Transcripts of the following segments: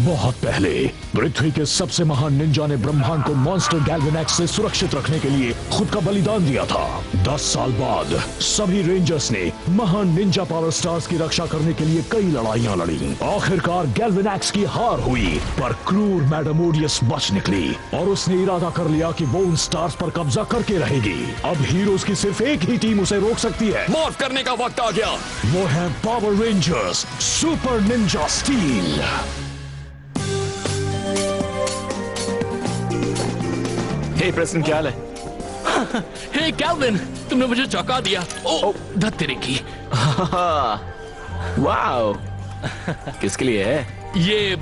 बहुत पहले पृथ्वी के सबसे महान निंजा ने ब्रह्मांड को मॉन्स्टर गैल्वेनैक्स से सुरक्षित रखने के लिए खुद का बलिदान दिया था। 10 साल बाद सभी रेंजर्स ने महान निंजा पावर स्टार्स की रक्षा करने के लिए कई लड़ाइयां लड़ी। आखिरकार गैल्वेनैक्स की हार हुई, पर क्रूर मैडम ओडियस बच निकली और उसने इरादा कर लिया कि वो उन स्टार्स पर कब्जा करके रहेगी। अब हीरोज की सिर्फ एक ही टीम उसे रोक सकती है। मॉर्फ करने का वक्त आ गया। वो है Power Rangers Super Ninja Steel. Hey Preston, क्या हाल है? हे कैल्विन, तुमने मुझे चौंका दिया। ओ धत तेरे की। वाओ, किसके लिए है? ये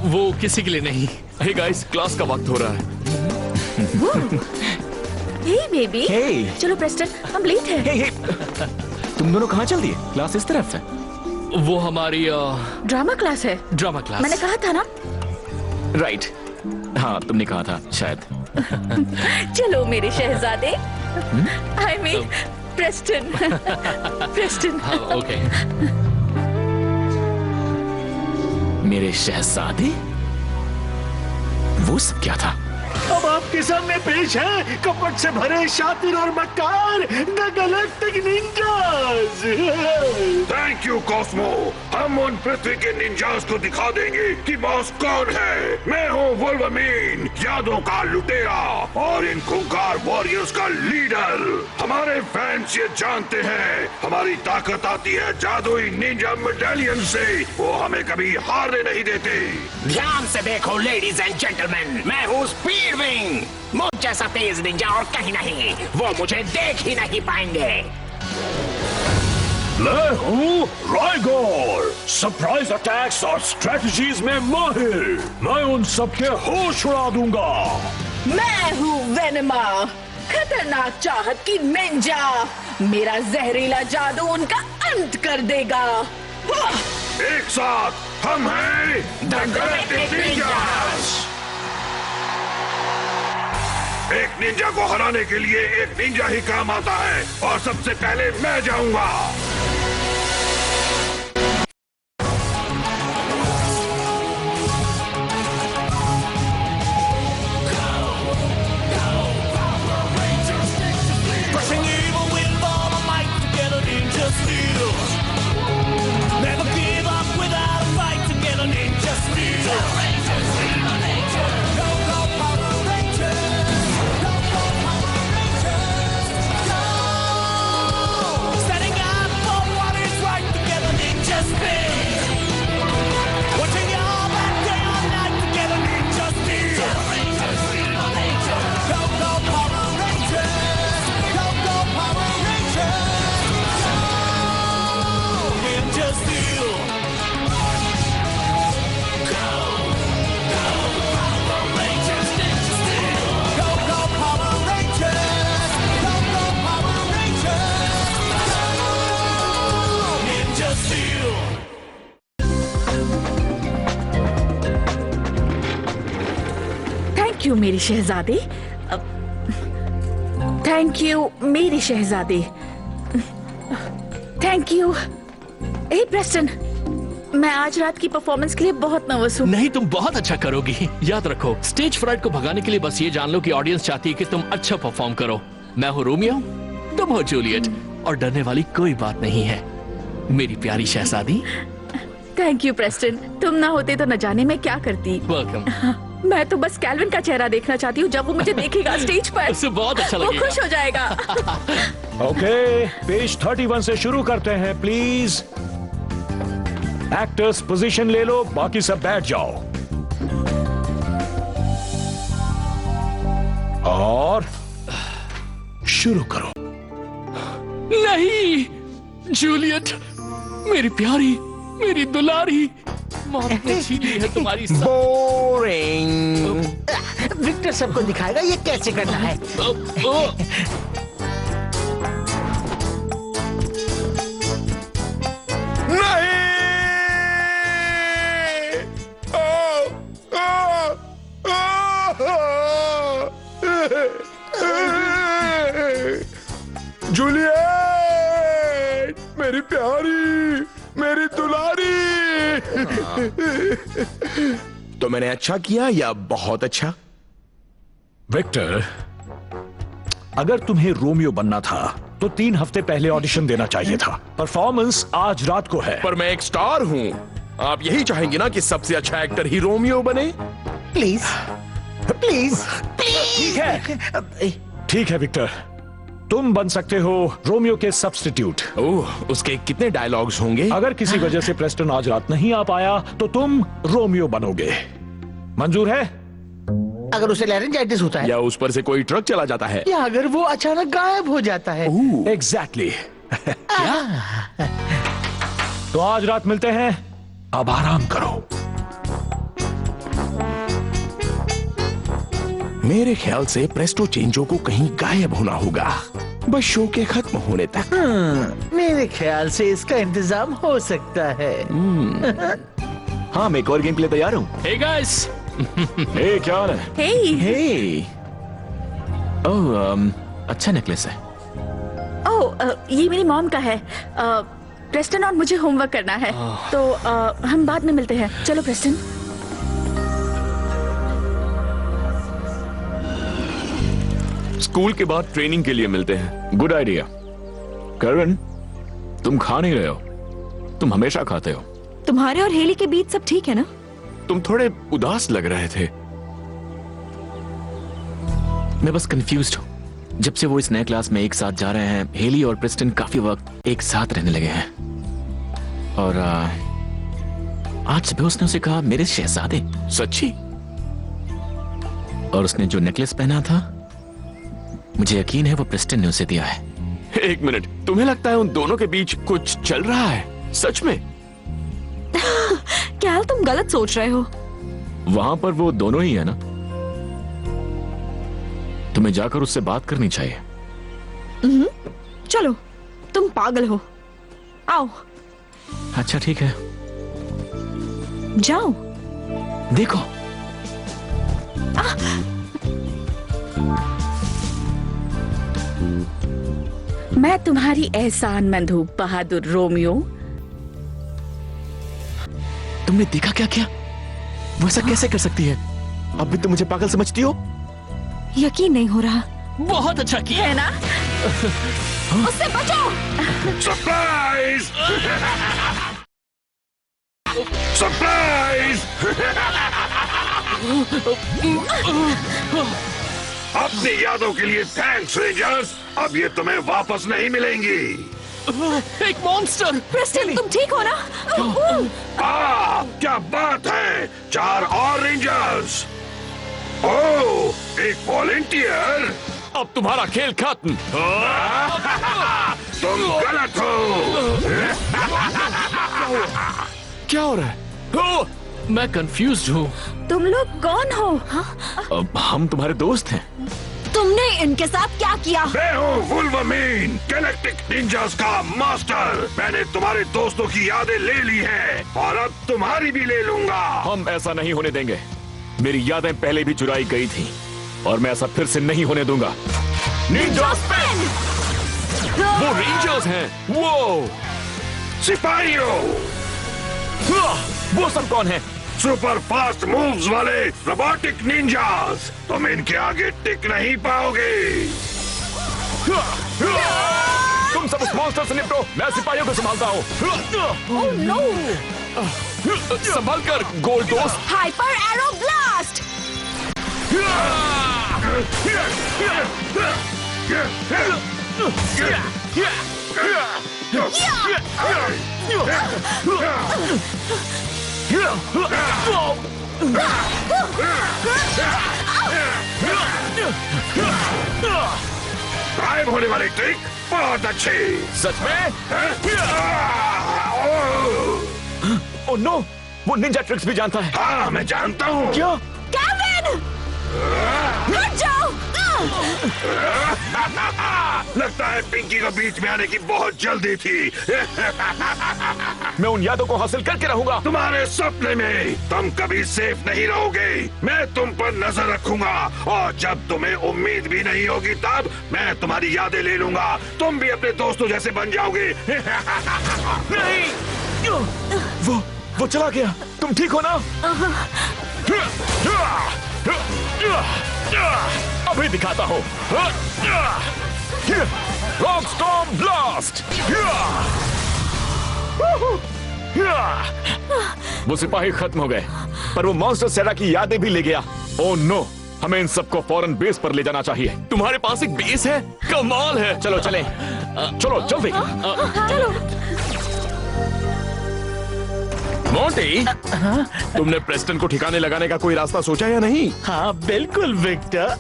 वो किसी के लिए नहीं। हे गाइस, क्लास का वक्त हो रहा है। हे बेबी, हे। चलो प्रेस्टन, हम लेट हैं। हे, तुम दोनों कहाँ चल दिए? क्लास इस तरफ है। वो हमारी ड्रामा क्लास है। Drama class. मैंने कहा था ना। राइट, हाँ तुमने कहा था शायद। चलो मेरे शहजादे। I mean Preston. प्रेस्टन। हाँ, ओके। मेरे शहजादे? वो सब क्या था? अब आपके सामने पेश है कपट से भरे शातिर और मक्कार the galactic ninjas. Thank you Cosmo. हम उन पृथ्वी के निंजास को दिखा देंगे कि बॉस कौन है। मैं हूँ वुल्वरमैन, यादों का लुटेरा और इन खूंखार वॉरियर्स का लीडर। हमारे फैंस ये जानते हैं हमारी ताकत आती है जादुई निंजा मेडालियन से। वो हमें कभी हारने नहीं देते। ध्यान से देखो लेडीज एंड जेंटलमैन, मैं हूँ स्पीड विंग। मुझ जैसा तेज निंजा और कहीं नहीं। वो मुझे देख ही नहीं पाएंगे। मैं हूँ राइगोर, सरप्राइज अटैक्स और स्ट्रेटजीज में माहिर। मैं उन सबके होश उड़ा दूंगा। मैं हूँ वेनमा, खतरनाक चाहत की निंजा। मेरा जहरीला जादू उनका अंत कर देगा। एक साथ हम हैं द गैलेक्टिक निंजास। एक निंजा को हराने के लिए एक निंजा ही काम आता है और सबसे पहले मैं जाऊंगा। थैंक यू मेरी शहजादी। थैंक यू मेरी शहजादी। Thank you. हे प्रेस्टन, मैं आज रात की परफॉर्मेंस के लिए बहुत नर्वस हूँ। नहीं, तुम बहुत अच्छा करोगी। याद रखो, स्टेज फ्राइट को भगाने के लिए बस ये जान लो कि ऑडियंस चाहती है कि तुम अच्छा परफॉर्म करो। मैं हूँ रोमियो, तुम हो जूलियट, और डरने वाली कोई बात नहीं है मेरी प्यारी शहजादी। थैंक यू प्रेस्टन, तुम ना होते तो न जाने मैं क्या करती। वेलकम। मैं तो बस कैल्विन का चेहरा देखना चाहती हूँ। जब वो मुझे देखेगा स्टेज पर उसे बहुत अच्छा वो लगेगा। खुश हो जाएगा। ओके, पेज 31 से शुरू करते हैं प्लीज। एक्टर्स पोजीशन ले लो, बाकी सब बैठ जाओ और शुरू करो। नहीं जूलियट, मेरी प्यारी, मेरी दुलारी, मौत ने छीनी है तुम्हारी बोरिंग। विक्टर सबको दिखाएगा ये कैसे करना है। जूलियट, मेरी प्यारी, मेरी दुलारी। तो मैंने अच्छा किया या बहुत अच्छा? विक्टर, अगर तुम्हें रोमियो बनना था तो 3 हफ्ते पहले ऑडिशन देना चाहिए था। परफॉर्मेंस आज रात को है। पर मैं एक स्टार हूँ। आप यही चाहेंगे ना कि सबसे अच्छा एक्टर ही रोमियो बने? प्लीज प्लीज ठीक है विक्टर, तुम बन सकते हो रोमियो के सब्स्टिट्यूट। ओह, उसके कितने डायलॉग्स होंगे? अगर किसी वजह से प्रेस्टन आज रात नहीं आ पाया तो तुम रोमियो बनोगे। मंजूर है? अगर उसे लैरिंजाइटिस होता है या उस पर से कोई ट्रक चला जाता है? या अगर वो अचानक गायब हो जाता है। एग्जैक्टली। तो आज रात मिलते हैं, अब आराम करो। मेरे ख्याल से प्रेस्टो चेंजो को कहीं गायब होना होगा, बस शो के खत्म होने तक। मेरे ख्याल से इसका इंतजाम हो सकता है। हाँ, मैं एक और गेम के लिए तैयार हूँ। हे गाइस, हे, क्या हाल है? हे, ओह, अच्छा नेकलेस है। ये मेरी मॉम का है। प्रेस्टन और मुझे होमवर्क करना है, तो हम बाद में मिलते हैं। चलो प्रेस्टन। स्कूल के बाद ट्रेनिंग के लिए मिलते हैं। Good idea. करण, तुम खा नहीं रहे हो, तुम हमेशा खाते हो। तुम्हारे और हेली के बीच सब ठीक है ना? तुम थोड़े उदास लग रहे थे। मैं बस कंफ्यूज्ड हूँ। जब से वो इस नए क्लास में एक साथ जा रहे हैं, हेली और प्रेस्टन काफी वक्त एक साथ रहने लगे हैं। और आज सुबह उसने उसे कहा, मेरे शहजादे। सच्ची? और उसने जो नेकलेस पहना था, मुझे यकीन है वो प्रेस्टन ने उसे दिया है। एक मिनट, तुम्हें लगता है उन दोनों के बीच कुछ चल रहा है? सच में? क्या तुम गलत सोच रहे हो? वहां पर वो दोनों ही है ना? तुम्हें जाकर उससे बात करनी चाहिए। चलो, तुम पागल हो। आओ। अच्छा ठीक है, जाओ। देखो। मैं तुम्हारी एहसानमंद हूँ बहादुर रोमियो। तुमने देखा क्या किया? वो ऐसा कैसे कर सकती है? अब भी तुम मुझे पागल समझती हो? यकीन नहीं हो रहा बहुत अच्छा किया है ना? उससे बचो। सरप्राइज! सरप्राइज! अपनी यादों के लिए थैंक्स रेंजर्स। अब ये तुम्हें वापस नहीं मिलेंगी। एक मॉन्स्टर। प्रेस्टन, तुम ठीक हो ना? क्या बात है! 4 और रेंजर्स। ओह, एक वॉलेंटियर। अब तुम्हारा खेल खत्म। तुम गलत हो। क्या हो रहा है? ओह, मैं कंफ्यूज्ड हूँ। तुम लोग कौन हो? अब हम तुम्हारे दोस्त हैं। तुमने इनके साथ क्या किया? मैं हूँ वुल्वरमैन, गैलेक्टिक निंजास का मास्टर। मैंने तुम्हारे दोस्तों की यादें ले ली हैं और अब तुम्हारी भी ले लूंगा। हम ऐसा नहीं होने देंगे। मेरी यादें पहले भी चुराई गई थी और मैं ऐसा फिर से नहीं होने दूंगा। Ninja Spain! वो रेंजर्स हैं। वो सिपाहियों, वो सब कौन है? सुपर फास्ट मूव्स वाले रोबोटिक निंजास। तुम इनके आगे टिक नहीं पाओगे। तुम सब उस मॉन्स्टर से निपटो, मैं सिपाहियों को संभालता हूँ। Oh no! संभल कर गोल्ड दोस्त। Hyper arrow blast! गायब होने वाली ट्रिक बहुत अच्छी। सच में? ओह, ओह नो, वो निंजा ट्रिक्स भी जानता है। हाँ, मैं जानता हूँ। क्या? केविन! हट जाओ! लगता है पिंकी को बीच में आने की बहुत जल्दी थी। मैं उन यादों को हासिल करके रहूंगा। तुम्हारे सपने में तुम कभी सेफ नहीं रहोगे। मैं तुम पर नजर रखूंगा और जब तुम्हें उम्मीद भी नहीं होगी तब मैं तुम्हारी यादें ले लूंगा। तुम भी अपने दोस्तों जैसे बन जाओगे। नहीं! वो चला गया। तुम ठीक हो ना? अभी दिखाता हूँ। Rock storm blast. वो सिपाही खत्म हो गए, पर वो मॉन्स्टर सेरा की यादें भी ले गया। ओह नो, हमें इन सबको फौरन बेस पर ले जाना चाहिए। तुम्हारे पास एक बेस है? कमाल है। चलो चले, चलो जल्दी। मोंटी, तुमने प्रेस्टन को ठिकाने लगाने का कोई रास्ता सोचा या नहीं? हाँ बिल्कुल विक्टर।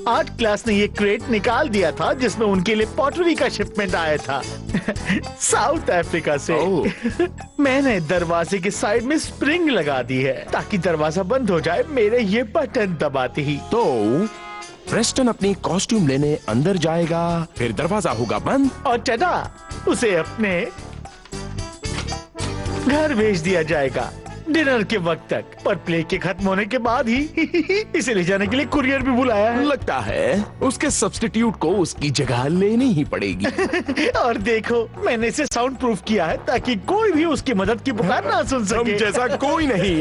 आर्ट क्लास ने ये क्रेट निकाल दिया था जिसमें उनके लिए पॉटरी का शिपमेंट आया था साउथ अफ्रीका से। मैंने दरवाजे के साइड में स्प्रिंग लगा दी है ताकि दरवाजा बंद हो जाए मेरे ये बटन दबाते ही। तो प्रेस्टन अपनी कॉस्ट्यूम लेने अंदर जाएगा, फिर दरवाजा होगा बंद और टडा, उसे अपने घर भेज दिया जाएगा डिनर के वक्त तक। पर प्ले के खत्म होने के बाद ही इसे ले जाने के लिए कुरियर भी बुलाया है। लगता है उसके सब्स्टिट्यूट को उसकी जगह लेनी ही पड़ेगी। और देखो, मैंने इसे साउंड प्रूफ किया है ताकि कोई भी उसकी मदद की पुकार ना सुन हम सके। जैसा कोई नहीं।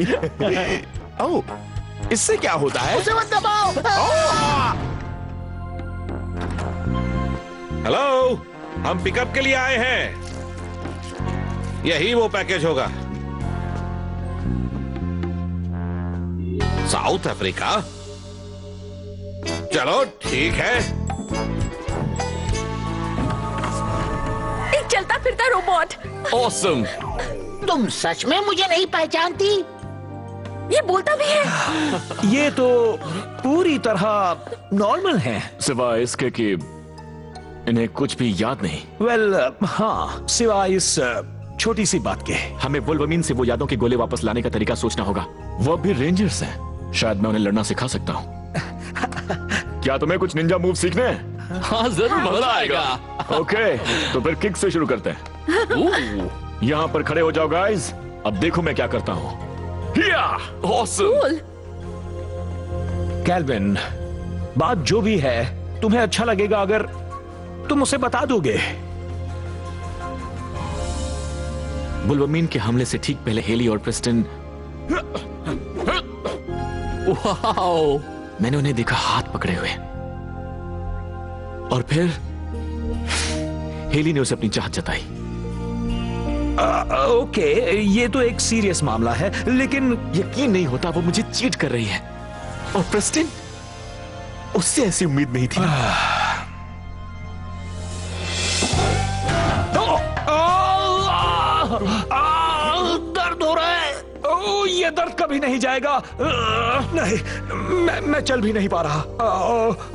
ओह, इससे क्या होता है? उसे मत दबाओ। हेलो, हम पिकअप के लिए आए हैं। यही वो पैकेज होगा। South Africa? चलो ठीक है। एक चलता फिरता रोबोट। ऑसम। तुम सच में मुझे नहीं पहचानती? ये बोलता भी है। ये तो पूरी तरह नॉर्मल है। सिवाय इसके कि इन्हें कुछ भी याद नहीं। वेल, हाँ, सिवाय इस छोटी सी बात के। हमें वुल्वरमीन से वो यादों के गोले वापस लाने का तरीका सोचना होगा। वो भी रेंजर्स हैं। शायद मैं उन्हें लड़ना सिखा सकता हूँ। क्या तुम्हें कुछ निंजा मूव सीखने हैं? हाँ जरूर, मजा आएगा। ओके, तो फिर किक से शुरू करते हैं। यहाँ पर खड़े हो जाओ गाइस। अब देखो मैं क्या करता हूँ। ऑसम। कैल्विन, बात जो भी है, तुम्हें अच्छा लगेगा अगर तुम उसे बता दोगे। वुल्वरमीन के हमले से ठीक पहले हेली और प्रेस्टन, वाओ, मैंने उन्हें देखा हाथ पकड़े हुए। और फिर हेली ने उसे अपनी चाहत जताई। ओके, ये तो एक सीरियस मामला है, लेकिन यकीन नहीं होता वो मुझे चीट कर रही है। और प्रेस्टन, उससे ऐसी उम्मीद नहीं थी। दर्द हो रहा है। ये दर्द कभी नहीं जाएगा। नहीं, मैं चल भी नहीं पा रहा।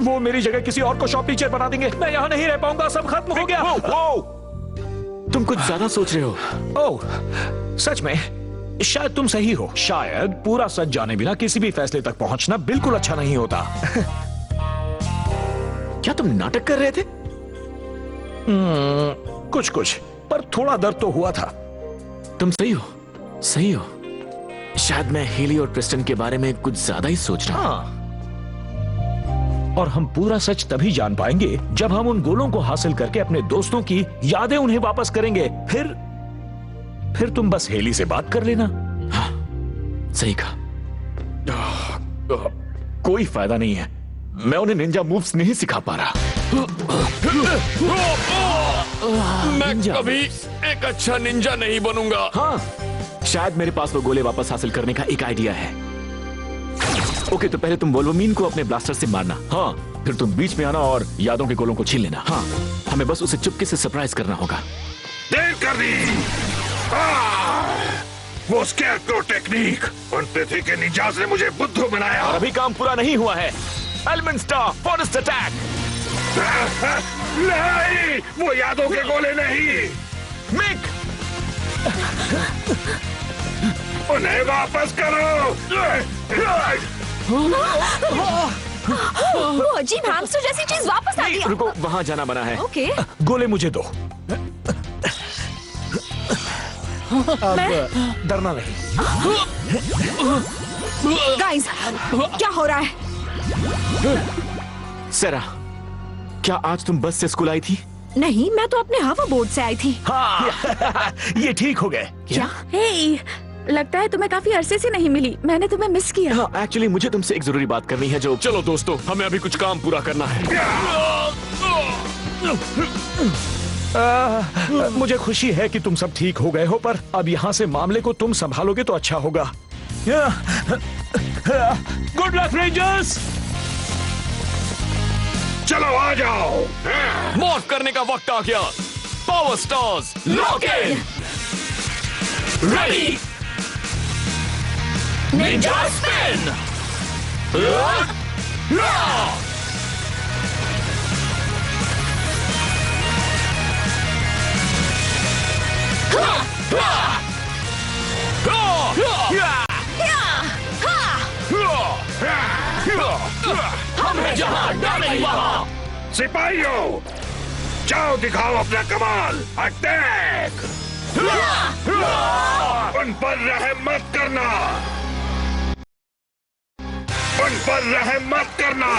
वो मेरी जगह किसी और को शॉप टीचर बना देंगे। मैं यहाँ नहीं रह पाऊंगा। सब खत्म हो गया। तुम कुछ ज्यादा सोच रहे हो। ओह, सच में शायद तुम सही हो। शायद पूरा सच जाने बिना किसी भी फैसले तक पहुंचना बिल्कुल अच्छा नहीं होता। क्या तुम नाटक कर रहे थे? कुछ कुछ, पर थोड़ा दर्द तो हुआ था। तुम सही हो, सही हो। शायद मैं हेली और प्रेस्टन के बारे में कुछ ज्यादा ही सोच रहा हूं। हाँ, और हम पूरा सच तभी जान पाएंगे जब हम उन गोलों को हासिल करके अपने दोस्तों की यादें उन्हें वापस करेंगे। फिर तुम बस हेली से बात कर लेना। हाँ, सही कहा। कोई फायदा नहीं है, मैं उन्हें निंजा मूव्स नहीं सिखा पा रहा। मैं कभी एक अच्छा निंजा नहीं बनूंगा। हाँ, शायद मेरे पास वो गोले वापस हासिल करने का एक आइडिया है। ओके, तो पहले तुम वुल्वरमीन को अपने ब्लास्टर से मारना। हाँ, फिर तुम बीच में आना और यादों के गोलों को छीन लेना। हाँ, हमें बस उसे चुपके से सरप्राइज करना होगा। देर कर दी। वो स्केयरक्रो टेक्निक, उन पृथ्वी के निंजास ने मुझे बुद्धू बनाया। और अभी काम पूरा नहीं हुआ है। Element star, forest attack. नहीं, वो यादों के गोले नहीं। मिक, उन्हें वापस करो। वो अजीब हैमस्टर जैसी चीज वापस आ गई। रुको, वहां जाना बना है। ओके, गोले मुझे दो। अब डरना नहीं। गाइस, क्या हो रहा है? सेरा, क्या आज तुम बस से स्कूल आई थी? नहीं, मैं तो अपने हवा बोर्ड से आई थी। हाँ, ये ठीक हो गए। क्या? हे, लगता है तुम्हें काफी अरसे से नहीं मिली। मैंने तुम्हें मिस किया। हाँ, एक्चुअली मुझे तुमसे एक जरूरी बात करनी है जो। चलो दोस्तों, हमें अभी कुछ काम पूरा करना है। मुझे खुशी है कि तुम सब ठीक हो गए हो, पर अब यहाँ से मामले को तुम संभालोगे तो अच्छा होगा। Good luck rangers. चलो आ जाओ। मॉर्फ करने का वक्त आ गया। Power stars lock in. Ready. Ninja spin. हम हैं जहां, डर नहीं वहां। सिपाहियों, जाओ दिखाओ अपना कमाल। अटैक। उन पर रहम मत करना। उन पर रहम मत करना।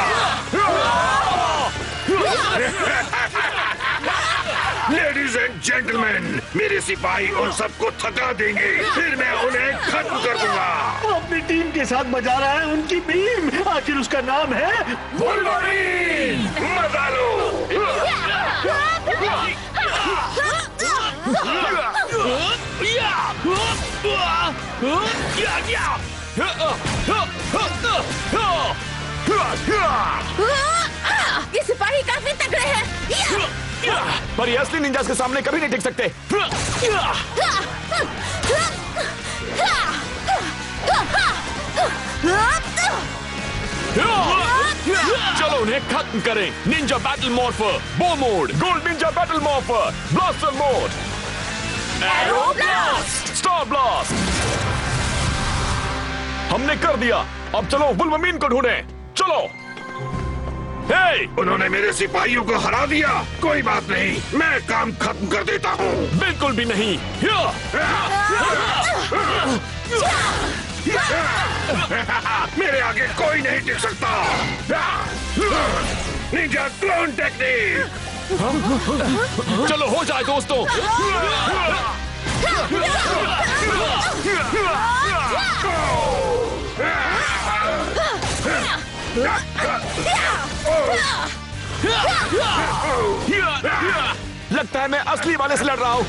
लेडीज एंड जेंटलमैन, मेरे सिपाही उन सबको थका देंगे, फिर मैं उन्हें खत्म कर दूंगा। वो अपनी टीम के साथ बजा रहा है उनकी बीम। आखिर उसका नाम है वुल्वरीन। मजा लो। ये सिपाही काफी तगड़े हैं। पर ये असली निंजास के सामने कभी नहीं टिक सकते। चलो उन्हें खत्म करें। Ninja battle morpher, bow mode, gold ninja battle morpher, blaster mode, arrow blast, star blast. हमने कर दिया। अब चलो वुल्वरमीन को ढूंढें। चलो। हे! उन्होंने मेरे सिपाहियों को हरा दिया। कोई बात नहीं, मैं काम खत्म कर देता हूँ। बिल्कुल भी नहीं। मेरे आगे कोई नहीं टिक सकता। Ninja clone technique. चलो हो जाए दोस्तों। लगता है मैं असली वाले से लड़ रहा हूँ।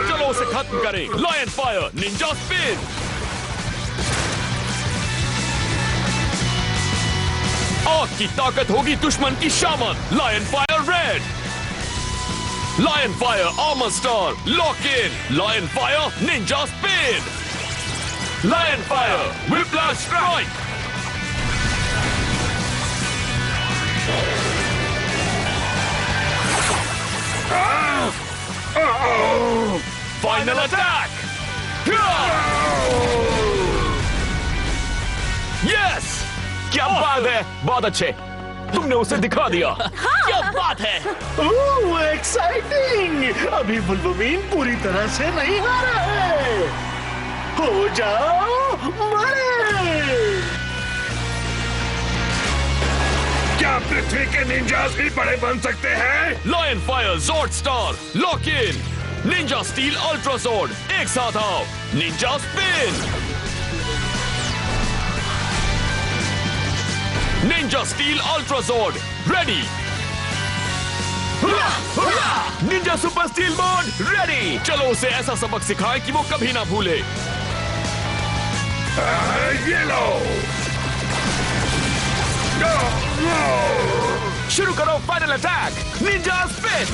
चलो उसे खत्म करें। Lion fire, ninja spin. आग की ताकत होगी दुश्मन की शामत। Lion fire red. Lion fire armour star lock in. Lion fire ninja spin. Lion fire whiplash strike. Final attack. Yes, क्या बात है। बहुत अच्छे, तुमने उसे दिखा दिया। क्या बात है। ओह, एक्साइटिंग। अभी वुल्वरमीन पूरी तरह से नहीं हारा है। हो जाओ बड़े। क्या पृथ्वी के निंजास भी बड़े बन सकते हैं? Lion fire zord star lock in. Ninja steel ultra zord, एक साथ आओ। Ninja spin. Ninja steel ultra zord ready. Ninja super steel mode ready. चलो उसे ऐसा सबक सिखाएं कि वो कभी ना भूले। ये लो। शुरू करो final attack. Ninja spin.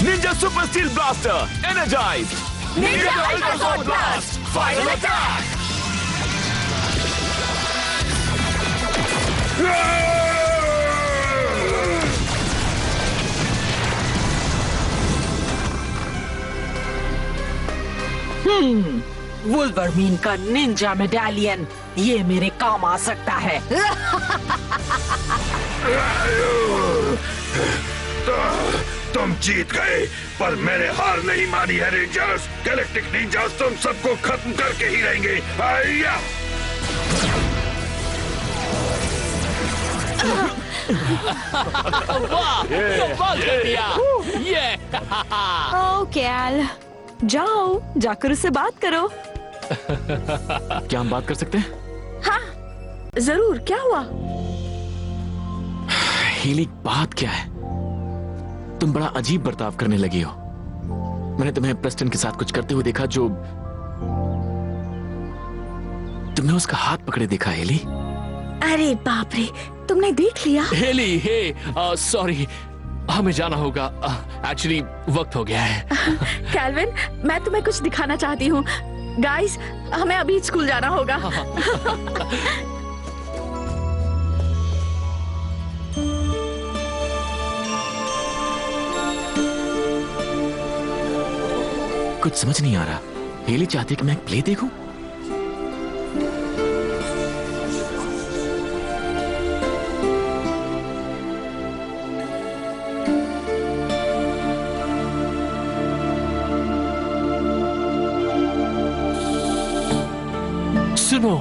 Ninja super steel blaster energised. Ninja ultra zord blast, final attack. वुल्वरमीन का निंजा मेडालियन, ये मेरे काम आ सकता है। तुम जीत गए, पर मैंने हार नहीं मानी है रेंजर्स। गैलेक्टिक निंजास तुम सबको खत्म करके ही रहेंगे। आया! वाह, कमाल कर दिया। ये ओ कैल, जाओ जाकर उससे बात करो। क्या हम बात कर सकते हैं? हाँ जरूर, क्या हुआ? हेली, बात क्या है? तुम बड़ा अजीब बर्ताव करने लगी हो। मैंने तुम्हें प्रेस्टन के साथ कुछ करते हुए देखा जो तुमने उसका हाथ पकड़े देखा हेली। अरे बाप रे, तुमने देख लिया? हेली, हे सॉरी, हमें जाना होगा। एक्चुअली वक्त हो गया है। कैल्विन, मैं तुम्हें कुछ दिखाना चाहती हूँ। गाइस, हमें अभी स्कूल जाना होगा। कुछ समझ नहीं आ रहा। हेली चाहती है कि मैं एक प्ले देखूं? सुनो,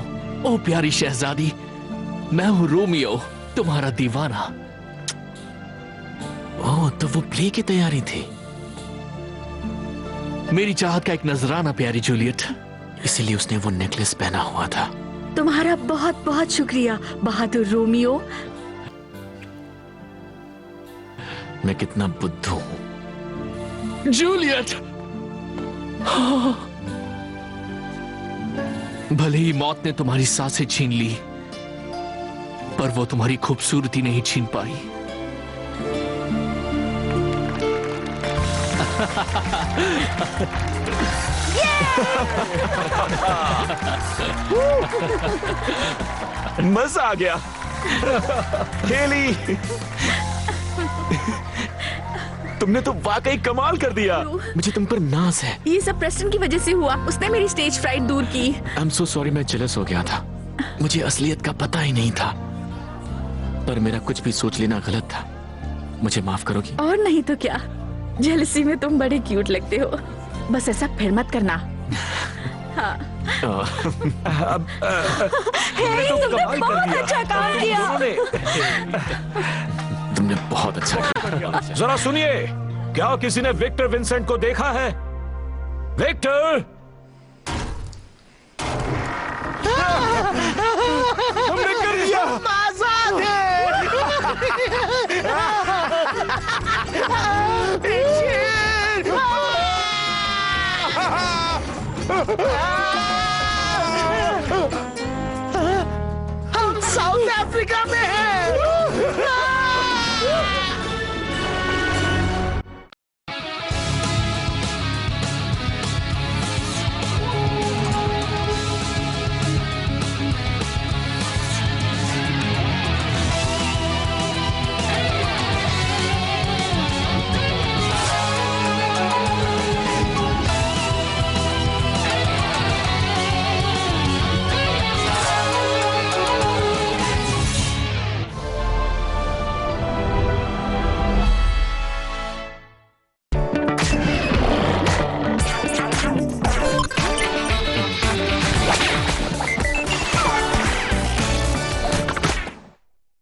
ओ प्यारी शहजादी, मैं हूँ रोमियो, तुम्हारा दीवाना। ओह, तो वो प्ले की तैयारी थी। मेरी चाहत का एक नजराना, प्यारी जूलियट। इसीलिए उसने वो नेकलेस पहना हुआ था। तुम्हारा बहुत बहुत शुक्रिया बहादुर रोमियो। मैं कितना बुद्धू हूं। जूलियट, भले ही मौत ने तुम्हारी सांसें छीन ली, पर वो तुम्हारी खूबसूरती नहीं छीन पाई। मजा आ गया। हेली, तुमने तो वाकई कमाल कर दिया। मुझे तुम पर नाज है। ये सब प्रेस्टन की वजह से हुआ। उसने मेरी स्टेज फ्राइट दूर की। आई एम सो सॉरी, मैं जेलस हो गया था। मुझे असलियत का पता ही नहीं था। पर मेरा कुछ भी सोच लेना गलत था। मुझे माफ करोगी? और नहीं तो क्या, जेलसी में तुम बड़े क्यूट लगते हो। बस ऐसा फिर मत करना। हाँ। तुमने बहुत अच्छा काम किया। तुमने बहुत अच्छा किया। जरा सुनिए, क्या किसी ने विक्टर विंसेंट को देखा है? विक्टर! हमने कर दिया। आजाद है। हम साउथ अफ्रीका में हैं।